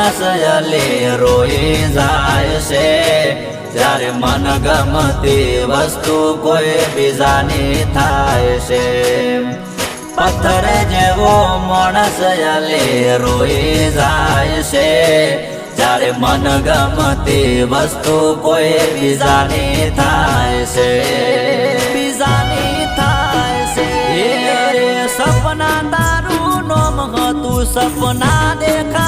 માણસ અલી રોઈ જાય છે જ્યારે મન ગમતી વસ્તુ કોઈ બીજાની થાય છે પથ્થર જેવો માણસ અલી રોઈ જાય છે જ્યારે મન ગમતી વસ્તુ કોઈ બીજાની થાય છે બીજાની થાય છે સપના તારું નોમ હતું સપના દેખા